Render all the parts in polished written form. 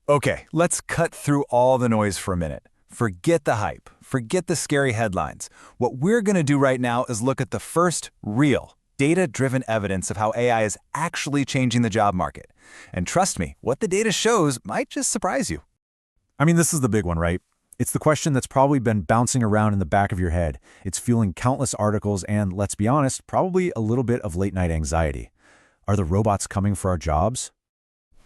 Okay, let's cut through all the noise for a minute. Forget the hype. Forget the scary headlines. What we're going to do right now is look at the first real, data-driven evidence of how AI is actually changing the job market. And trust me, what the data shows might just surprise you. I mean, this is the big one, right? It's the question that's probably been bouncing around in the back of your head. It's fueling countless articles and, let's be honest, probably a little bit of late-night anxiety. Are the robots coming for our jobs?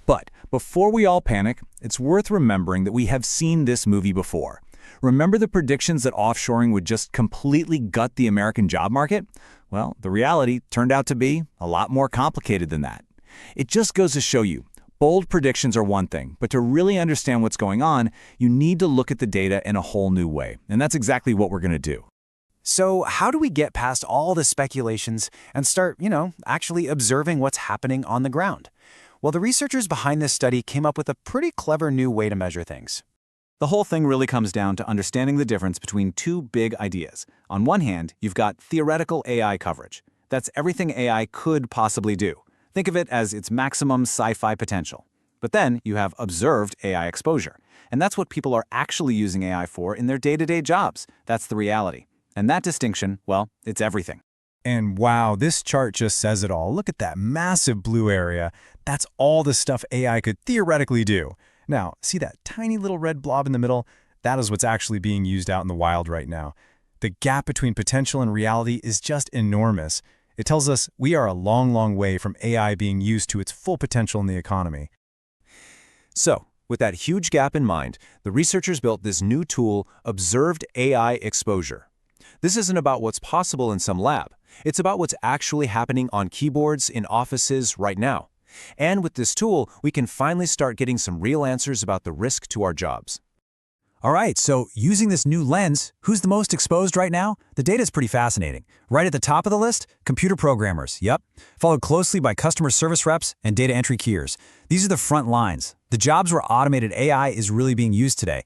But before we all panic, it's worth remembering that we have seen this movie before. Remember the predictions that offshoring would just completely gut the American job market? Well, the reality turned out to be a lot more complicated than that. It just goes to show you, bold predictions are one thing, but to really understand what's going on, you need to look at the data in a whole new way. And that's exactly what we're going to do. So how do we get past all the speculations and start, actually observing what's happening on the ground? Well, the researchers behind this study came up with a pretty clever new way to measure things. The whole thing really comes down to understanding the difference between two big ideas. On one hand, you've got theoretical AI coverage. That's everything AI could possibly do. Think of it as its maximum sci-fi potential. But then you have observed AI exposure. And that's what people are actually using AI for in their day-to-day jobs. That's the reality. And that distinction, well, it's everything. And wow, this chart just says it all. Look at that massive blue area. That's all the stuff AI could theoretically do. Now, see that tiny little red blob in the middle? That is what's actually being used out in the wild right now. The gap between potential and reality is just enormous. It tells us we are a long, long way from AI being used to its full potential in the economy. So, with that huge gap in mind, the researchers built this new tool, Observed AI Exposure. This isn't about what's possible in some lab. It's about what's actually happening on keyboards in offices right now. And with this tool, we can finally start getting some real answers about the risk to our jobs. All right, so using this new lens, who's the most exposed right now? The data is pretty fascinating. Right at the top of the list, computer programmers, yep. Followed closely by customer service reps and data entry keyers. These are the front lines. The jobs where automated AI is really being used today.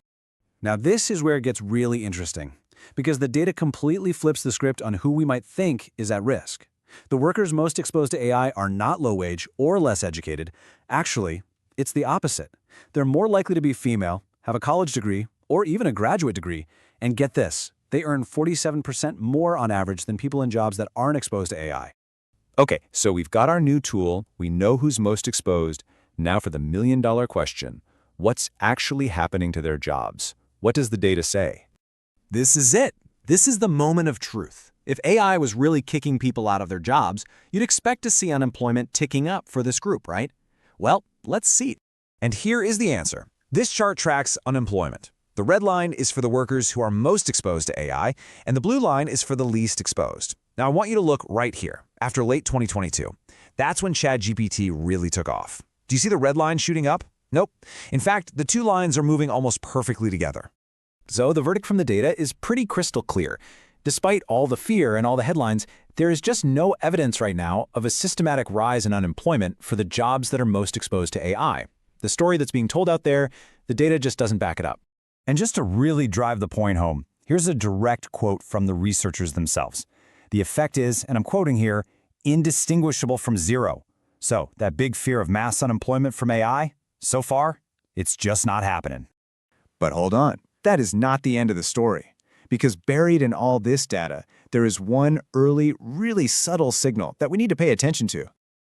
Now this is where it gets really interesting, because the data completely flips the script on who we might think is at risk. The workers most exposed to AI are not low-wage or less educated. Actually, it's the opposite. They're more likely to be female, have a college degree, or even a graduate degree. And get this, they earn 47% more on average than people in jobs that aren't exposed to AI. Okay, so we've got our new tool, we know who's most exposed. Now for the million-dollar question, what's actually happening to their jobs? What does the data say? This is it. This is the moment of truth. If AI was really kicking people out of their jobs, you'd expect to see unemployment ticking up for this group, right? Well, let's see. And here is the answer. This chart tracks unemployment. The red line is for the workers who are most exposed to AI, and the blue line is for the least exposed. Now, I want you to look right here, after late 2022. That's when ChatGPT really took off. Do you see the red line shooting up? Nope. In fact, the two lines are moving almost perfectly together. So the verdict from the data is pretty crystal clear. Despite all the fear and all the headlines, there is just no evidence right now of a systematic rise in unemployment for the jobs that are most exposed to AI. The story that's being told out there, the data just doesn't back it up. And just to really drive the point home, here's a direct quote from the researchers themselves. The effect is, and I'm quoting here, indistinguishable from zero. So that big fear of mass unemployment from AI, so far, it's just not happening. But hold on, that is not the end of the story. Because buried in all this data, there is one early, really subtle signal that we need to pay attention to.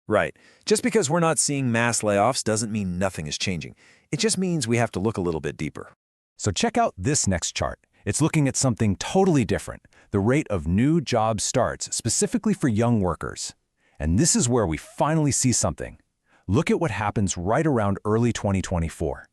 Right. Just because we're not seeing mass layoffs doesn't mean nothing is changing. It just means we have to look a little bit deeper. So check out this next chart. It's looking at something totally different, the rate of new job starts specifically for young workers. And this is where we finally see something. Look at what happens right around early 2024.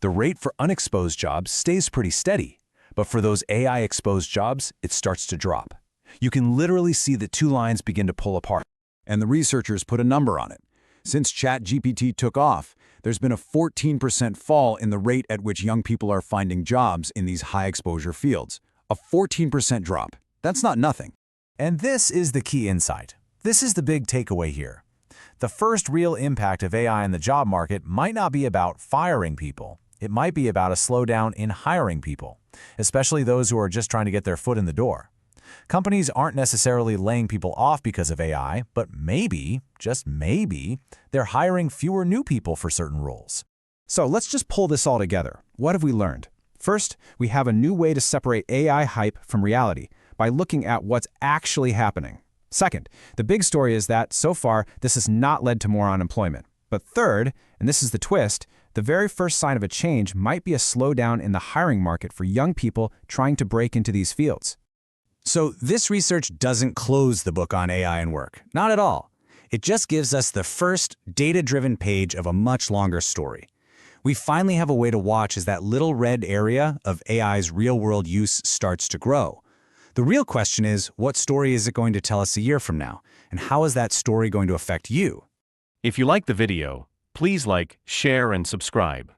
The rate for unexposed jobs stays pretty steady. But for those AI-exposed jobs, it starts to drop. You can literally see the two lines begin to pull apart. And the researchers put a number on it. Since ChatGPT took off, there's been a 14% fall in the rate at which young people are finding jobs in these high-exposure fields. A 14% drop. That's not nothing. And this is the key insight. This is the big takeaway here. The first real impact of AI in the job market might not be about firing people. It might be about a slowdown in hiring people, especially those who are just trying to get their foot in the door. Companies aren't necessarily laying people off because of AI, but maybe, just maybe, they're hiring fewer new people for certain roles. So let's just pull this all together. What have we learned? First, we have a new way to separate AI hype from reality by looking at what's actually happening. Second, the big story is that, so far, this has not led to more unemployment. But third, and this is the twist, the very first sign of a change might be a slowdown in the hiring market for young people trying to break into these fields. So this research doesn't close the book on AI and work. Not at all. It just gives us the first data-driven page of a much longer story. We finally have a way to watch as that little red area of AI's real-world use starts to grow. The real question is, what story is it going to tell us a year from now? And how is that story going to affect you? If you like the video, please like, share, and subscribe.